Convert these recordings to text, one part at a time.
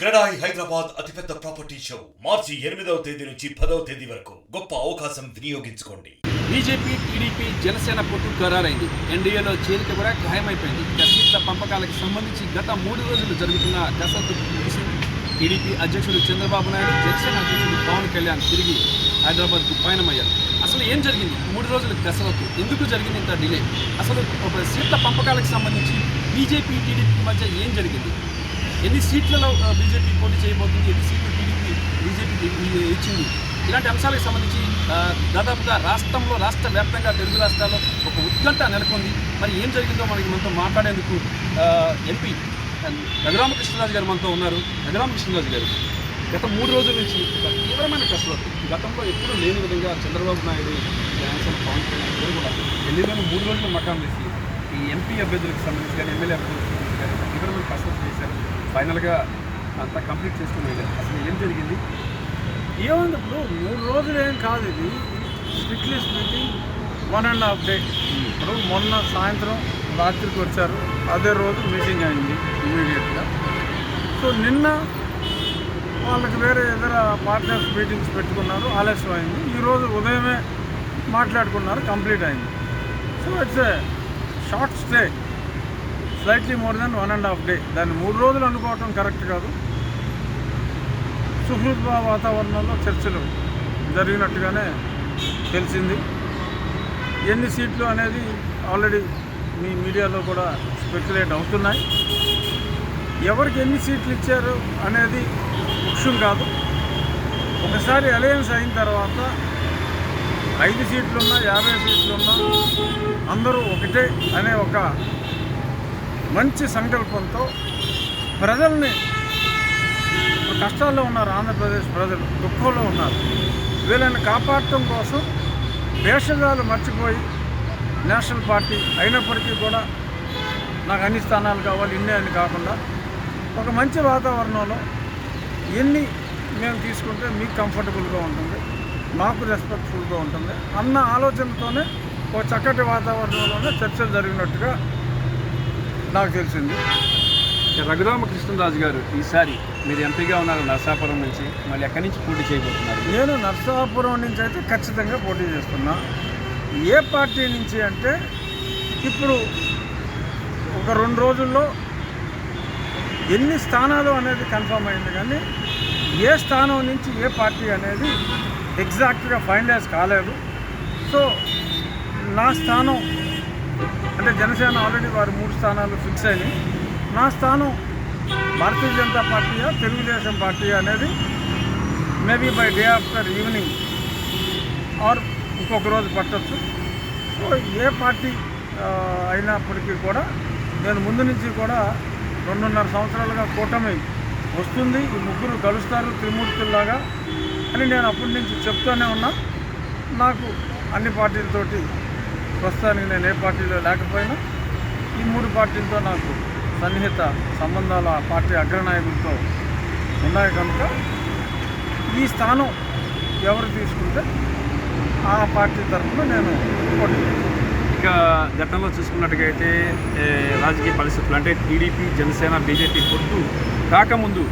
క్రెడాయి హైదరాబాద్ అతిపెద్ద property show మార్చి 8వ తేదీ నుంచి 10వ తేదీ వరకు గొప్ప అవకాశం వినియోగించుకోండి. బీజేపీ, టీడీపీ, జనసేన పొత్తు ఖరారైంది. ఎన్డీఏలో చేరిక కూడా ఖాయమైపోయింది. సీట్ల పంపకాలకు సంబంధించి గత 3 రోజులు జరుగుతున్న కసరత్తు ముగిసింది. టీడీపీ అధ్యక్షుడు చంద్రబాబు నాయుడు, జనసేన అధ్యక్షుడు పవన్ కళ్యాణ్ తిరిగి హైదరాబాద్కు పయనమయ్యారు. అసలు ఏం జరిగింది? 3 రోజుల కసరత్తు ఎందుకు జరిగింది ఇంత డిలే? అసలు సీట్ల పంపకాలకు సంబంధించి బీజేపీ, టీడీపీ మధ్య ఏం జరిగింది? ఎన్ని సీట్లలో బీజేపీ పోటీ చేయబోతుంది? ఎన్ని సీట్లు టీడీపీ బీజేపీ ఇచ్చింది? ఇలాంటి అంశాలకు సంబంధించి దాదాపుగా రాష్ట్ర వ్యాప్తంగా తెలుగు రాష్ట్రాల్లో ఒక ఉత్కంఠ నెలకొంది. మరి ఏం జరిగిందో మనతో మాట్లాడేందుకు ఎంపీ రఘురామకృష్ణరాజు గారు మనతో ఉన్నారు. రఘురామకృష్ణరాజు గారు, గత 3 రోజుల నుంచి ఒక తీవ్రమైన కసరత్తు, గతంలో ఎప్పుడూ లేని విధంగా చంద్రబాబు నాయుడు, జనసేన పవన్ కళ్యాణ్ గారు కూడా ఢిల్లీలోని 3 రోజుల మకాం వేసి ఈ ఎంపీ అభ్యర్థులకు సంబంధించి కానీ ఎమ్మెల్యే అభ్యర్థులకు సంబంధించి కానీ తీవ్రమైన కసరత్తు చేశారు. ఫైనల్గా అంతా కంప్లీట్ చేసుకుని వెళ్ళారు. అసలు ఏం జరిగింది? ఏముంది, ఇప్పుడు 3 రోజులు ఏం కాదు, ఇది స్ట్రిక్ట్లీ స్పీకింగ్ 1.5 డే. ఇప్పుడు మొన్న సాయంత్రం రాత్రికి వచ్చారు, అదే రోజు మీటింగ్ అయింది ఇమీడియట్గా. సో నిన్న వాళ్ళకి వేరే ఇతర పార్ట్నర్స్ మీటింగ్స్ పెట్టుకున్నారు, ఆలస్యం అయింది. ఈరోజు ఉదయమే మాట్లాడుకున్నారు, కంప్లీట్ అయింది. So it's a short stay, slightly more than 1.5 day. దాన్ని 3 రోజులు అనుకోవటం కరెక్ట్ కాదు. సుహృద్ వాతావరణంలో చర్చలు జరిగినట్టుగానే తెలిసింది. ఎన్ని సీట్లు అనేది ఆల్రెడీ మీ మీడియాలో కూడా స్పెక్యులేట్ అవుతున్నాయి. ఎవరికి ఎన్ని సీట్లు ఇచ్చారు అనేది ముఖ్యం కాదు. ఒకసారి అలయన్స్ అయిన తర్వాత 5 సీట్లున్నా 50 సీట్లున్నా అందరూ ఒకటే అనే ఒక మంచి సంకల్పంతో ప్రజల్ని, కష్టాల్లో ఉన్నారు ఆంధ్రప్రదేశ్ ప్రజలు, దుఃఖంలో ఉన్నారు, వీళ్ళని కాపాడటం కోసం భేషజాలు మర్చిపోయి నేషనల్ పార్టీ అయినప్పటికీ కూడా నాకు అన్ని స్థానాలు కావాలి, ఇన్నే అని కాకుండా ఒక మంచి వాతావరణంలో ఎన్ని మేము తీసుకుంటే మీకు కంఫర్టబుల్గా ఉంటుంది, మాకు రెస్పెక్ట్ఫుల్గా ఉంటుంది అన్న ఆలోచనతోనే ఒక చక్కటి వాతావరణంలోనే చర్చలు జరిగినట్టుగా నాకు తెలిసింది. రఘురామకృష్ణరాజు గారు, ఈసారి మీరు ఎంపీగా ఉన్నారు నర్సాపురం నుంచి, మళ్ళీ ఎక్కడి నుంచి పోటీ చేయబోతున్నారు? నేను నర్సాపురం నుంచి అయితే ఖచ్చితంగా పోటీ చేస్తున్నా. ఏ పార్టీ నుంచి అంటే ఇప్పుడు ఒక 2 రోజుల్లో ఎన్ని స్థానాలు అనేది కన్ఫర్మ్ అయింది, కానీ ఏ స్థానం నుంచి ఏ పార్టీ అనేది ఎగ్జాక్ట్గా ఫైనలైజ్ కాలేదు. సో నా స్థానం అంటే జనసేన ఆల్రెడీ వారు 3 స్థానాలు ఫిక్స్ అయినాయి. నా స్థానం భారతీయ జనతా పార్టీయా తెలుగుదేశం పార్టీ అనేది maybe by day after evening or ఇంకొక రోజు పట్టచ్చు. సో ఏ పార్టీ అయినప్పటికీ కూడా నేను ముందు నుంచి కూడా 2.5 సంవత్సరాలుగా కూటమి వస్తుంది, ఈ ముగ్గురు కలుస్తారు త్రిమూర్తుల్లాగా అని నేను అప్పటి నుంచి చెప్తూనే ఉన్నా. నాకు అన్ని పార్టీలతోటి ప్రస్తుతానికి నేను ఏ పార్టీలో లేకపోయినా ఈ 3 పార్టీలతో నాకు సన్నిహిత సంబంధాలు ఆ పార్టీ అగ్రనాయకులతో ఉన్నాయి కనుక ఈ స్థానం ఎవరు తీసుకుంటే ఆ పార్టీ తరఫున నేను పోటీ. ఇక గతంలో చూసుకున్నట్టుగా అయితే రాజకీయ పరిస్థితులు అంటే టీడీపీ, జనసేన, బీజేపీ పొత్తు కాకముందు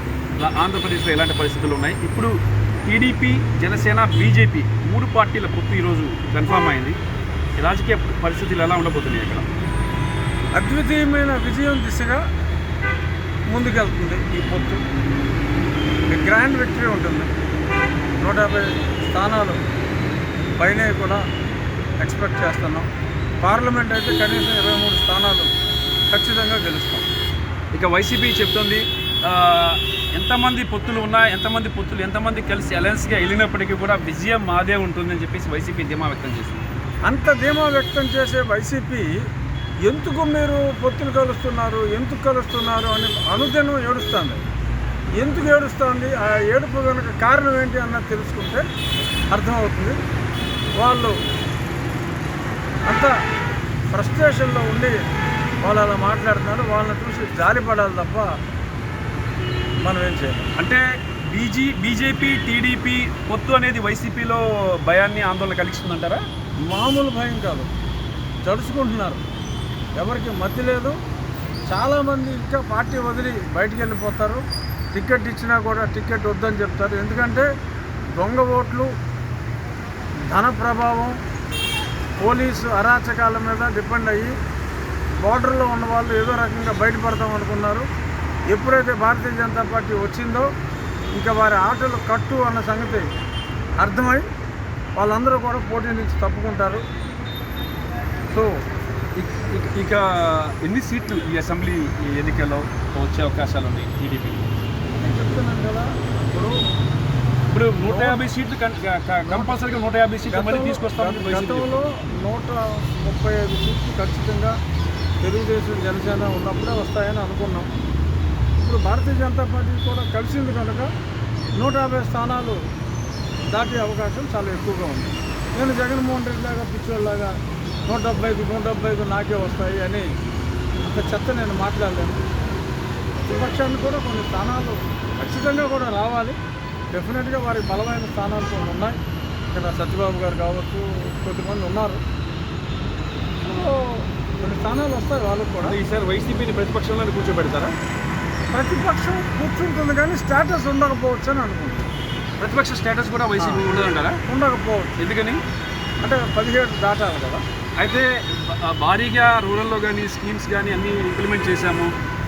ఆంధ్రప్రదేశ్లో ఎలాంటి పరిస్థితులు ఉన్నాయి? ఇప్పుడు టీడీపీ, జనసేన, బీజేపీ 3 పార్టీల పొత్తు ఈరోజు కన్ఫామ్ అయింది. రాజకీయ పరిస్థితులు ఎలా ఉండబోతున్నాయి? ఇక్కడ అద్వితీయమైన విజయం దిశగా ముందుకెళ్తుంది ఈ పొత్తు. గ్రాండ్ విక్టరీ ఉంటుంది. 150 స్థానాలు పైనే కూడా ఎక్స్పెక్ట్ చేస్తున్నాం. పార్లమెంట్ అయితే కనీసం 23 స్థానాలు ఖచ్చితంగా గెలుస్తాం. ఇక వైసీపీ చెప్తుంది ఎంతమంది పొత్తులు ఉన్నా, ఎంతమంది కలిసి అలయన్స్గా వెళ్ళినప్పటికీ కూడా విజయం మాదే ఉంటుందని చెప్పేసి వైసీపీ ధీమా వ్యక్తం చేస్తుంది. అంత ధీమా వ్యక్తం చేసే వైసీపీ ఎందుకు మీరు పొత్తులు కలుస్తున్నారు అని అనుదినం ఏడుస్తుంది. ఎందుకు ఏడుస్తుంది? ఆ ఏడుపు కనుక కారణం ఏంటి అన్నది తెలుసుకుంటే అర్థమవుతుంది. వాళ్ళు అంత ఫ్రస్ట్రేషన్లో ఉండి వాళ్ళు అలా మాట్లాడుతున్నారు. వాళ్ళని చూసి జాలిపడాలి తప్ప మనం ఏం చేయాలి. అంటే బీజేపీ, టీడీపీ పొత్తు అనేది వైసీపీలో భయాన్ని, ఆందోళన కలిగిస్తుందంటారా? మామూలు భయం కాదు, జడుచుకుంటున్నారు. ఎవరికి మతి లేదు. చాలామంది ఇంకా పార్టీ వదిలి బయటికి వెళ్ళిపోతారు. టికెట్ ఇచ్చినా కూడా టికెట్ వద్దని చెప్తారు. ఎందుకంటే దొంగ ఓట్లు, ధన ప్రభావం, పోలీసు అరాచకాల మీద డిపెండ్ అయ్యి బార్డర్లో ఉన్న వాళ్ళు ఏదో రకంగా బయటపడతాం అనుకున్నారు. ఎప్పుడైతే భారతీయ జనతా పార్టీ వచ్చిందో ఇంకా వారి ఆటలు కట్టు అన్న సంగతి అర్థమై వాళ్ళందరూ కూడా పోటీ నుంచి తప్పుకుంటారు. సో ఇక ఎన్ని సీట్లు ఈ అసెంబ్లీ ఎన్నికల్లో వచ్చే అవకాశాలు ఉన్నాయి టీడీపీ? నేను చెప్తున్నాను కదా, ఇప్పుడు 150 సీట్లు కంపల్సరీగా 150 సీట్లు మళ్ళీ తీసుకొస్తామని గతంలో 135 సీట్లు ఖచ్చితంగా తెలుగుదేశం జనసేన ఉన్నప్పుడే వస్తాయని అనుకున్నాం. ఇప్పుడు భారతీయ జనతా పార్టీ కూడా కలిసింది కనుక 150 స్థానాలు దాటే అవకాశం చాలా ఎక్కువగా ఉంది. నేను జగన్మోహన్ రెడ్డి లాగా పిచ్చోళ్ళలాగా 175 నాకే వస్తాయి అని అంత చెత్త నేను మాట్లాడలేను. ప్రతిపక్షాన్ని కూడా కొన్ని స్థానాలు ఖచ్చితంగా కూడా రావాలి. డెఫినెట్గా వారికి బలమైన స్థానాలు కొన్ని ఉన్నాయి. ఇక్కడ సత్యబాబు గారు కావచ్చు, కొద్దిమంది ఉన్నారు. సో కొన్ని స్థానాలు వస్తాయి వాళ్ళకు కూడా. ఈసారి వైసీపీని ప్రతిపక్షంలో కూర్చోబెడతారా? ప్రతిపక్షం కూర్చుంటుంది కానీ స్టేటస్ ఉండకపోవచ్చు అని అనుకుంటున్నాను. ప్రతిపక్ష స్టేటస్ కూడా వైసీపీ ఉండదంటారా? ఉండకపోవచ్చు. ఎందుకని అంటే 17 దాటాలి కదా. అయితే భారీగా రూరల్లో కానీ స్కీమ్స్ కానీ అన్నీ ఇంప్లిమెంట్ చేశాము,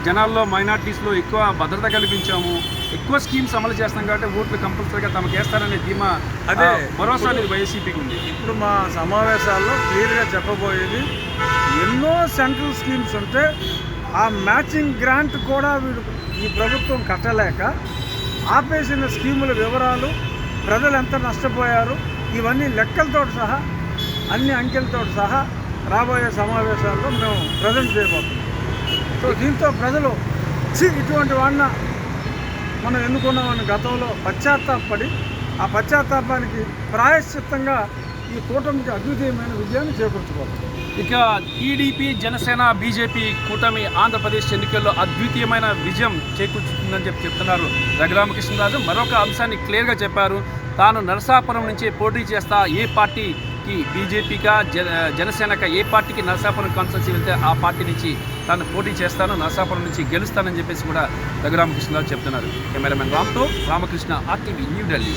జనాల్లో మైనార్టీస్లో ఎక్కువ భద్రత కల్పించాము, ఎక్కువ స్కీమ్స్ అమలు చేస్తాం కాబట్టి ఓట్లు కంపల్సరీగా తమకు వేస్తారనే ధీమా, అదే భరోసా అనేది వైసీపీకి ఉంది. ఇప్పుడు మా సమావేశాల్లో క్లియర్గా చెప్పబోయేది, ఎన్నో సెంట్రల్ స్కీమ్స్ ఉంటే ఆ మ్యాచింగ్ గ్రాంట్ కూడా వీడు ఈ ప్రభుత్వం కట్టలేక ఆపేసిన స్కీముల వివరాలు, ప్రజలు ఎంత నష్టపోయారు, ఇవన్నీ లెక్కలతో సహా, అన్ని అంకెలతో సహా రాబోయే సమావేశాల్లో మేము ప్రజెంట్ చేయబోతున్నాం. సో దీంతో ప్రజలు ఇటువంటి వాడిన మనం ఎన్నుకున్నామని గతంలో పశ్చాత్తాపడి ఆ పశ్చాత్తాపానికి ప్రాయశ్చిత్తంగా ఈ కూటమికి అద్వితీయమైన విజయాన్ని చేకూర్చుకోవాలి. ఇక టీడీపీ, జనసేన, బీజేపీ కూటమి ఆంధ్రప్రదేశ్ ఎన్నికల్లో అద్వితీయమైన విజయం చేకూర్చుతుందని చెప్తున్నారు రఘురామకృష్ణరాజు. మరొక అంశాన్ని క్లియర్గా చెప్పారు. తాను నరసాపురం నుంచి పోటీ చేస్తా, ఏ పార్టీకి బీజేపీగా జనసేనక ఏ పార్టీకి నరసాపురం కాన్స్టిట్యున్సీ వెళ్తే ఆ పార్టీ నుంచి తాను పోటీ చేస్తాను, నరసాపురం నుంచి గెలుస్తానని చెప్పేసి కూడా రఘురామకృష్ణరాజు చెప్తున్నారు. కెమెరామెన్ రామ్తో రామకృష్ణ, ఆర్టీవీ, న్యూఢిల్లీ.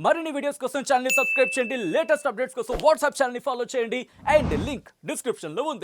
మరిన్ని వీడియోస్ కోసం ఛానల్ ని సబ్స్క్రైబ్ చేయండి. లేటెస్ట్ అప్డేట్స్ కోసం వాట్సాప్ ఛానల్ ని ఫాలో చేయండి. అండ్ లింక్ డిస్క్రిప్షన్ లో ఉంది.